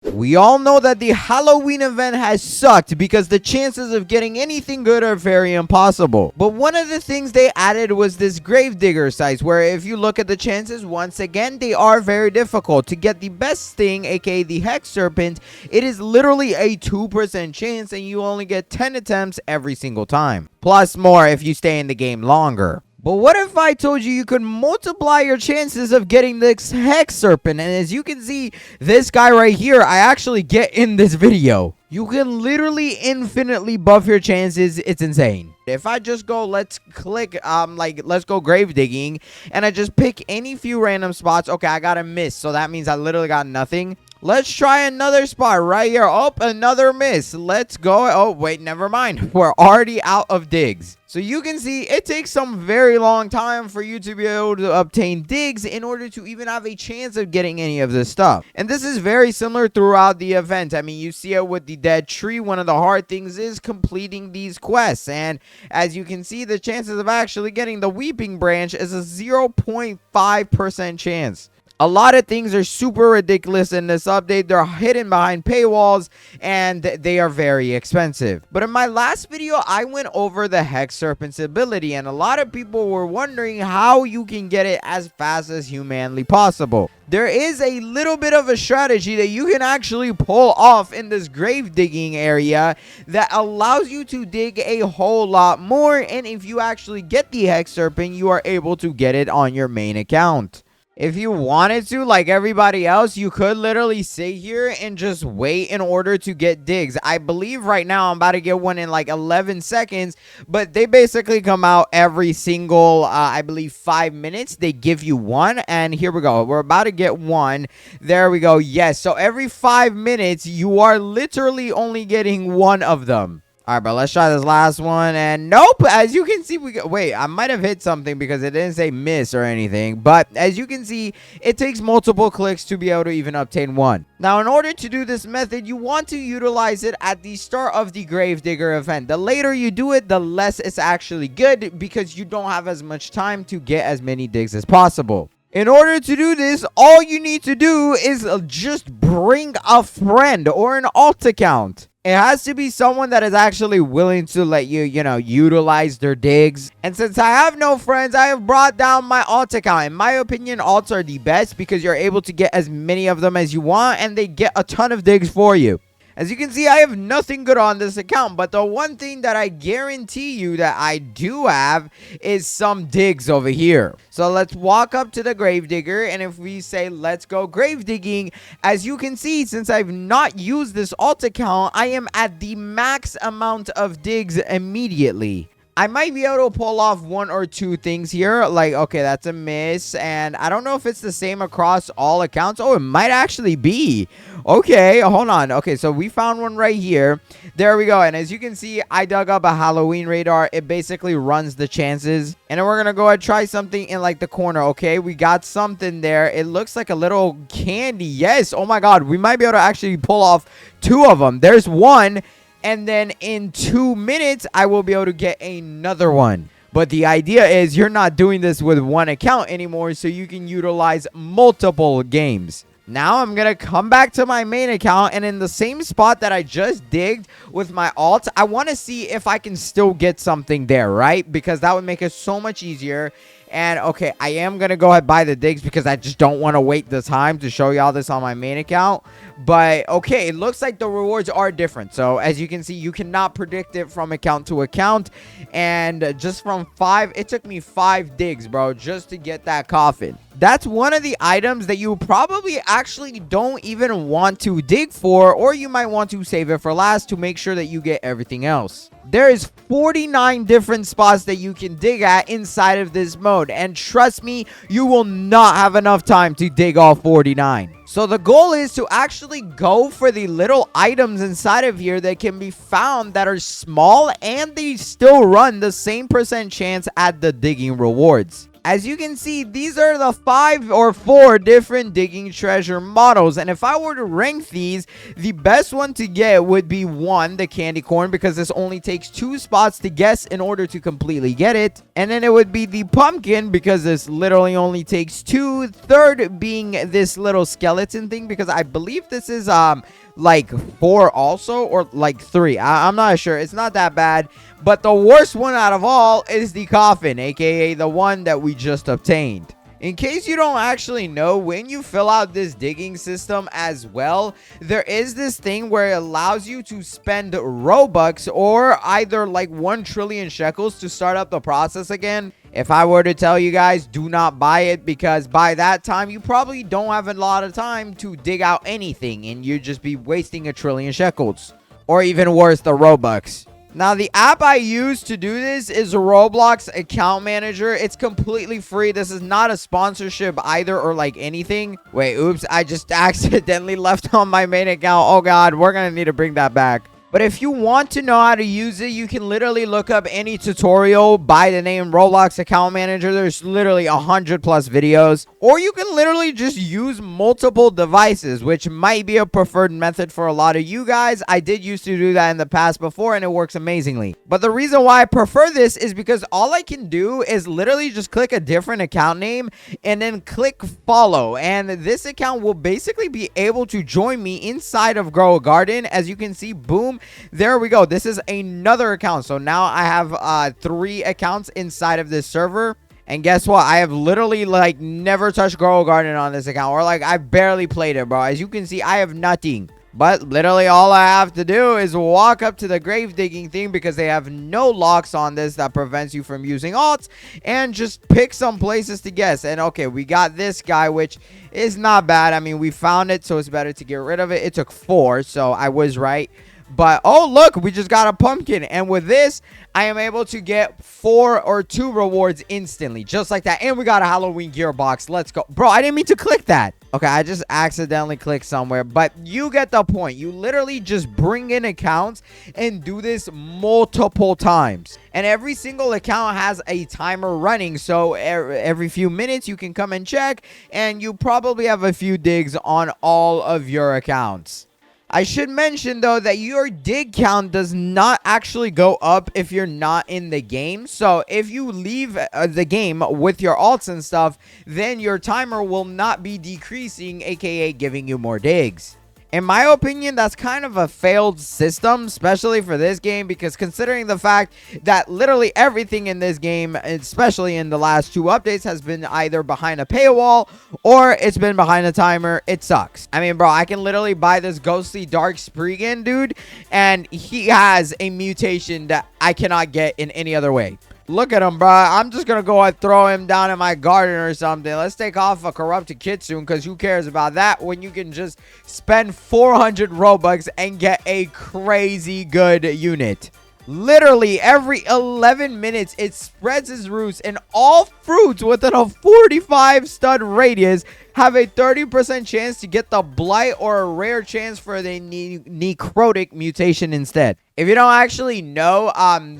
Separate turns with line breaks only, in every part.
We all know that the Halloween event has sucked because the chances of getting anything good are very impossible. But one of the things they added was this Gravedigger size, where if you look at the chances, once again, they are very difficult. To get the best thing, aka the Hex Serpent, it is literally a 2% chance and you only get 10 attempts every single time. Plus more if you stay in the game longer. But what if I told you could multiply your chances of getting this Hex Serpent? And as you can see, this guy right here, I actually get in this video. You can literally infinitely buff your chances. It's insane. If I just go, let's click, let's go grave digging. And I just pick any few random spots. Okay, I got a miss. So that means I literally got nothing. Let's try another spot right here. Oh, another miss. Let's go. Oh, wait, never mind. We're already out of digs. So you can see it takes some very long time for you to be able to obtain digs in order to even have a chance of getting any of this stuff. And this is very similar throughout the event. I mean, you see it with the dead tree. One of the hard things is completing these quests. And as you can see, the chances of actually getting the weeping branch is a 0.5% chance. A lot of things are super ridiculous in this update. They're hidden behind paywalls and they are very expensive. But in my last video, I went over the Hex Serpent's ability and a lot of people were wondering how you can get it as fast as humanly possible. There is a little bit of a strategy that you can actually pull off in this grave digging area that allows you to dig a whole lot more. And if you actually get the Hex Serpent, you are able to get it on your main account. If you wanted to, like everybody else, you could literally sit here and just wait in order to get digs. I believe right now I'm about to get one in like 11 seconds, but they basically come out every single, I believe, 5 minutes. They give you one, and here we go. We're about to get one. There we go. Yes, so every 5 minutes, you are literally only getting one of them. All right, but let's try this last one. And nope, as you can see, wait, I might have hit something because it didn't say miss or anything. But as you can see, it takes multiple clicks to be able to even obtain one. Now, in order to do this method, you want to utilize it at the start of the Gravedigger event. The later you do it, the less it's actually good because you don't have as much time to get as many digs as possible. In order to do this, all you need to do is just bring a friend or an alt account. It has to be someone that is actually willing to let you, utilize their digs. And since I have no friends, I have brought down my alt account. In my opinion, alts are the best because you're able to get as many of them as you want and they get a ton of digs for you. As you can see, I have nothing good on this account, but the one thing that I guarantee you that I do have is some digs over here. So let's walk up to the Gravedigger, and if we say let's go grave digging, as you can see, since I've not used this alt account, I am at the max amount of digs immediately. I might be able to pull off one or two things here. Like, okay, that's a miss. And I don't know if it's the same across all accounts. Oh, it might actually be. Okay, hold on. Okay, so we found one right here. There we go. And as you can see, I dug up a Halloween radar. It basically runs the chances. And then we're going to go ahead and try something in like the corner. Okay, we got something there. It looks like a little candy. Yes. Oh my God. We might be able to actually pull off two of them. There's one. And then in 2 minutes, I will be able to get another one. But the idea is you're not doing this with one account anymore, so you can utilize multiple games. Now I'm going to come back to my main account, and in the same spot that I just digged with my alt, I want to see if I can still get something there, right? Because that would make it so much easier. And okay, I am going to go ahead and buy the digs because I just don't want to wait the time to show y'all this on my main account. But okay, it looks like the rewards are different. So as you can see, you cannot predict it from account to account. And just from 5, it took me 5 digs, bro, just to get that coffin. That's one of the items that you probably actually don't even want to dig for, or you might want to save it for last to make sure that you get everything else. There is 49 different spots that you can dig at inside of this mode, and trust me, you will not have enough time to dig all 49. So the goal is to actually go for the little items inside of here that can be found that are small and they still run the same % chance at the digging rewards. As you can see, these are the 5 or 4 different digging treasure models. And if I were to rank these, the best one to get would be 1, the candy corn, because this only takes 2 spots to guess in order to completely get it. And then it would be the pumpkin, because this literally only takes 2. Third being this little skeleton thing, because I believe this is like 4 also, or like 3. I'm not sure. It's not that bad. But the worst one out of all is the coffin, aka the one that we just obtained. In case you don't actually know, when you fill out this digging system as well, there is this thing where it allows you to spend Robux or either like 1 trillion shekels to start up the process again. If I were to tell you guys, do not buy it, because by that time you probably don't have a lot of time to dig out anything and you'd just be wasting 1 trillion shekels. Or even worse, the Robux. Now, the app I use to do this is Roblox Account Manager. It's completely free. This is not a sponsorship either or like anything. Wait, oops, I just accidentally left on my main account. Oh God, we're gonna need to bring that back. But if you want to know how to use it, you can literally look up any tutorial by the name Roblox Account Manager. There's literally 100+ videos. Or you can literally just use multiple devices, which might be a preferred method for a lot of you guys. I did used to do that in the past before, and it works amazingly. But the reason why I prefer this is because all I can do is literally just click a different account name and then click follow. And this account will basically be able to join me inside of Grow a Garden. As you can see, boom. There we go. This is another account. So now I have 3 accounts inside of this server. And guess what? I have literally like never touched Grow a Garden on this account. Or like I barely played it, bro. As you can see, I have nothing. But literally all I have to do is walk up to the grave digging thing, because they have no locks on this that prevents you from using alts, and just pick some places to guess. And okay, we got this guy, which is not bad. I mean, we found it, so it's better to get rid of it. It took 4, so I was right. But oh look, we just got a pumpkin, and with this I am able to get 4 or 2 rewards instantly, just like that. And we got a Halloween gearbox. Let's go, bro. I didn't mean to click that. Okay, I just accidentally clicked somewhere, but you get the point. You literally just bring in accounts and do this multiple times, and every single account has a timer running, so every few minutes you can come and check, and you probably have a few digs on all of your accounts. I should mention, though, that your dig count does not actually go up if you're not in the game. So if you leave the game with your alts and stuff, then your timer will not be decreasing, aka giving you more digs. In my opinion, that's kind of a failed system, especially for this game, because considering the fact that literally everything in this game, especially in the last 2 updates, has been either behind a paywall or it's been behind a timer, it sucks. I mean, bro, I can literally buy this ghostly dark Spriggan dude, and he has a mutation that I cannot get in any other way. Look at him, bro. I'm just gonna go and throw him down in my garden or something. Let's take off a corrupted kitsune, because who cares about that when you can just spend 400 Robux and get a crazy good unit. Literally every 11 minutes it spreads its roots, and all fruits within a 45 stud radius have a 30% chance to get the blight, or a rare chance for the necrotic mutation instead. If you don't actually know,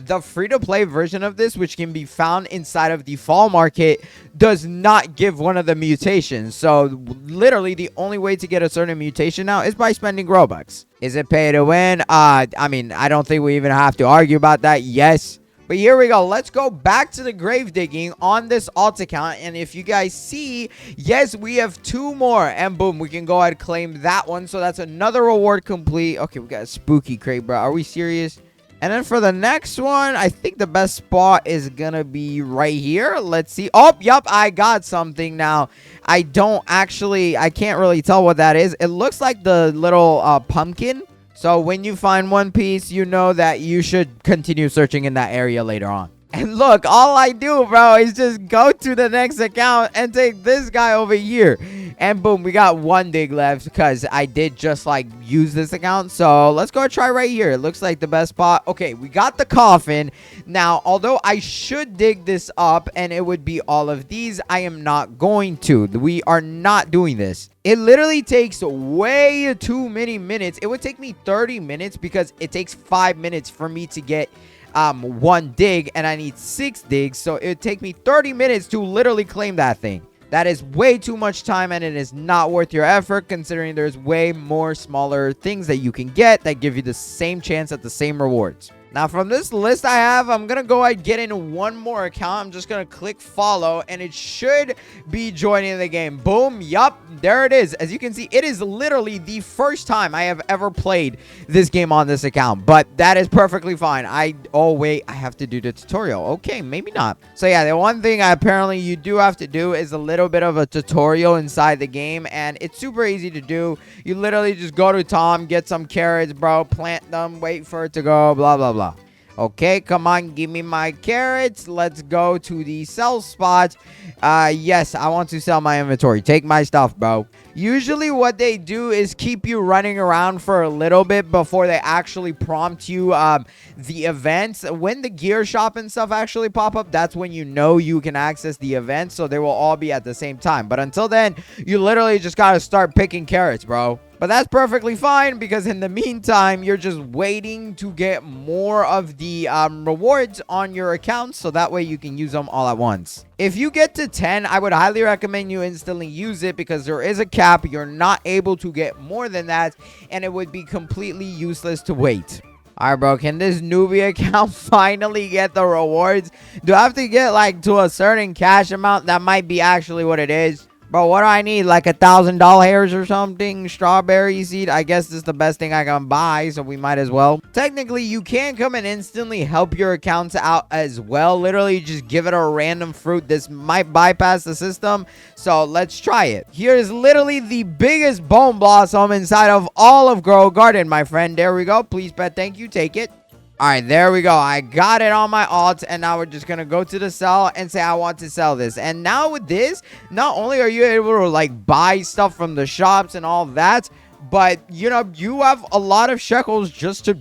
the free-to-play version of this, which can be found inside of the fall market, does not give one of the mutations. So literally the only way to get a certain mutation now is by spending Robux. Is it pay to win? I mean, I don't think we even have to argue about that. Yes. But here we go. Let's go back to the grave digging on this alt account. And if you guys see, yes, we have 2 more. And boom, we can go ahead and claim that one. So that's another reward complete. Okay, we got a spooky crate, bro. Are we serious? And then for the next one, I think the best spot is gonna be right here. Let's see. Oh, yep, I got something now. I can't really tell what that is. It looks like the little pumpkin. So when you find one piece, you know that you should continue searching in that area later on. And look, all I do, bro, is just go to the next account and take this guy over here. And boom, we got 1 dig left, because I did just like use this account. So let's go try right here. It looks like the best spot. Okay, we got the coffin. Now, although I should dig this up and it would be all of these, I am not going to. We are not doing this. It literally takes way too many minutes. It would take me 30 minutes, because it takes 5 minutes for me to get one dig, and I need 6 digs, so it would take me 30 minutes to literally claim that thing. That is way too much time, and it is not worth your effort, considering there's way more smaller things that you can get that give you the same chance at the same rewards. Now, from this list I have, I'm going to go ahead and get in one more account. I'm just going to click follow, and it should be joining the game. Boom. Yup. There it is. As you can see, it is literally the first time I have ever played this game on this account. But that is perfectly fine. Oh, wait. I have to do the tutorial. Okay, maybe not. So, yeah, the one thing apparently you do have to do is a little bit of a tutorial inside the game. And it's super easy to do. You literally just go to Tom, get some carrots, bro, plant them, wait for it to go, blah, blah, blah. Okay, come on, give me my carrots. Let's go to the sell spot. Yes, I want to sell my inventory. Take my stuff, bro. Usually what they do is keep you running around for a little bit before they actually prompt you the events. When the gear shop and stuff actually pop up, that's when you know you can access the events, so they will all be at the same time. But until then, you literally just gotta start picking carrots, bro. But that's perfectly fine, because in the meantime, you're just waiting to get more of the rewards on your account, so that way you can use them all at once. If you get to 10, I would highly recommend you instantly use it, because there is a cap. You're not able to get more than that, and it would be completely useless to wait. Alright, bro, can this newbie account finally get the rewards? Do I have to get, like, to a certain cash amount? That might be actually what it is. Bro, what do I need? Like $1,000 or something? Strawberry seed? I guess this is the best thing I can buy, so we might as well. Technically, you can come and instantly help your accounts out as well. Literally, just give it a random fruit. This might bypass the system, so let's try it. Here is literally the biggest bone blossom inside of all of Grow Garden, my friend. There we go. Please, pet, thank you. Take it. All right, there we go. I got it on my alt, and now we're just going to go to the sell and say I want to sell this. And now with this, not only are you able to, like, buy stuff from the shops and all that, but, you know, you have a lot of shekels just to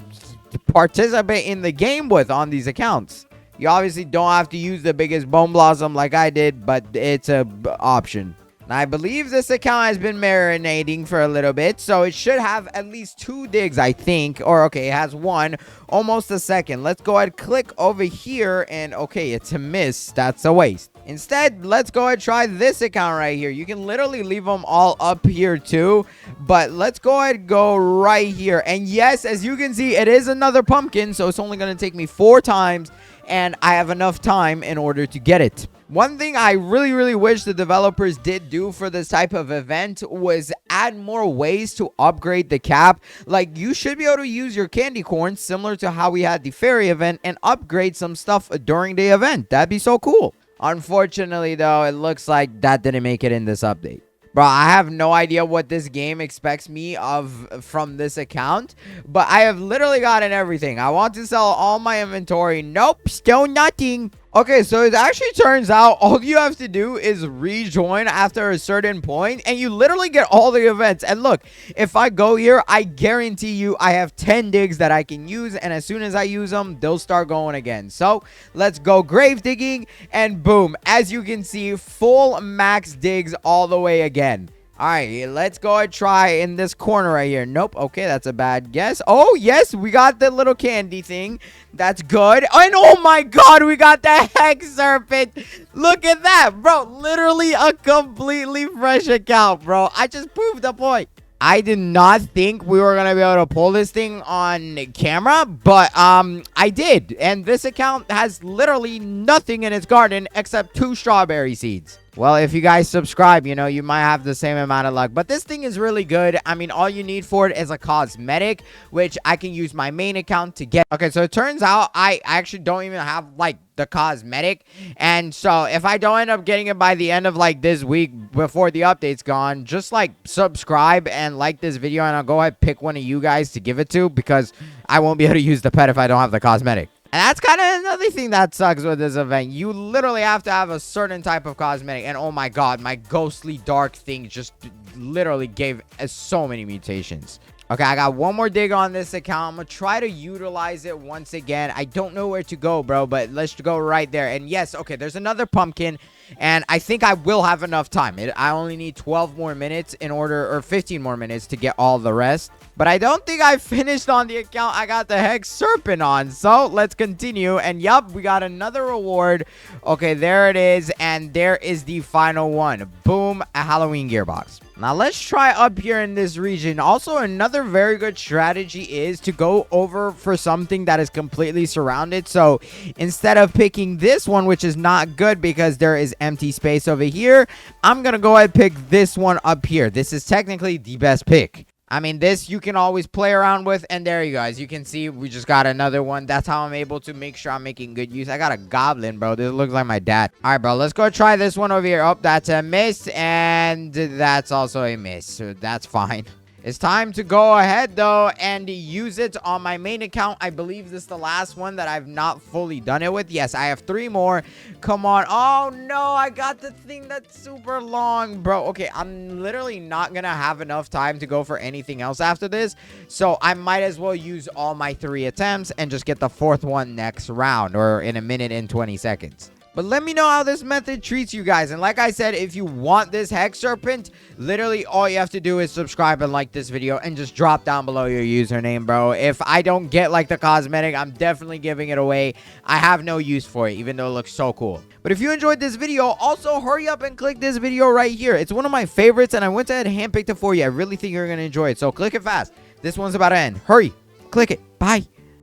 participate in the game with on these accounts. You obviously don't have to use the biggest bone blossom like I did, but it's a option. Now, I believe this account has been marinating for a little bit, so it should have at least 2 digs, I think. Or, okay, it has 1, almost a second. Let's go ahead, click over here, and, okay, it's a miss. That's a waste. Instead, let's go ahead and try this account right here. You can literally leave them all up here, too. But let's go ahead and go right here. And, yes, as you can see, it is another pumpkin, so it's only going to take me 4 times, and I have enough time in order to get it. One thing I really wish the developers did do for this type of event was add more ways to upgrade the cap. Like, you should be able to use your candy corn similar to how we had the fairy event and upgrade some stuff during the event. That'd be so cool. Unfortunately, though, it looks like that didn't make it in this update. Bro, I have no idea what this game expects me of from this account, but I have literally gotten everything. I want to sell all my inventory. Nope, still nothing. Okay, so it actually turns out all you have to do is rejoin after a certain point, and you literally get all the events. And look, if I go here, I guarantee you I have 10 digs that I can use, and as soon as I use them, they'll start going again. So let's go grave digging, and boom, as you can see, full max digs all the way again. All right, let's go and try in this corner right here. Nope. Okay, that's a bad guess. Oh, yes, we got the little candy thing. That's good. And oh my god, we got the hex serpent. Look at that, bro. Literally a completely fresh account, bro. I just proved the point. I did not think we were going to be able to pull this thing on camera, but I did. And this account has literally nothing in its garden except 2 strawberry seeds. Well, if you guys subscribe, you know, you might have the same amount of luck. But this thing is really good. I mean, all you need for it is a cosmetic, which I can use my main account to get. Okay, so it turns out I actually don't even have, like, the cosmetic. And so if I don't end up getting it by the end of, like, this week before the update's gone, just, like, subscribe and like this video, and I'll go ahead and pick one of you guys to give it to, because I won't be able to use the pet if I don't have the cosmetic. And that's kind of another thing that sucks with this event. You literally have to have a certain type of cosmetic. And oh my god, my ghostly dark thing just literally gave so many mutations. Okay, I got one more dig on this account. I'm gonna try to utilize it once again. I don't know where to go, bro, but let's go right there. And yes, okay, there's another pumpkin, and I think I will have enough time. I only need 12 more minutes in order, or 15 more minutes to get all the rest. But I don't think I finished on the account I got the hex serpent on. So let's continue. And yup, we got another reward. Okay, there it is. And there is the final one. Boom, a Halloween gearbox. Now let's try up here in this region. Also, another very good strategy is to go over for something that is completely surrounded. So instead of picking this one, which is not good because there is empty space over here, I'm gonna go ahead and pick this one up here. This is technically the best pick. I mean, this you can always play around with. And there you guys, you can see we just got another one. That's how I'm able to make sure I'm making good use. I got a goblin, bro. This looks like my dad. All right, bro, let's go try this one over here. Oh, that's a miss, and that's also a miss, so that's fine. It's time to go ahead, though, and use it on my main account. I believe this is the last one that I've not fully done it with. Yes, I have 3 more. Come on. Oh, no, I got the thing that's super long, bro. Okay, I'm literally not going to have enough time to go for anything else after this. So I might as well use all my 3 attempts and just get the 4th one next round, or in a minute and 20 seconds. But let me know how this method treats you guys. And like I said, if you want this hex serpent, literally all you have to do is subscribe and like this video and just drop down below your username, bro. If I don't get like the cosmetic, I'm definitely giving it away. I have no use for it, even though it looks so cool. But if you enjoyed this video, also hurry up and click this video right here. It's one of my favorites, and I went ahead and handpicked it for you. I really think you're going to enjoy it. So click it fast. This one's about to end. Hurry. Click it. Bye.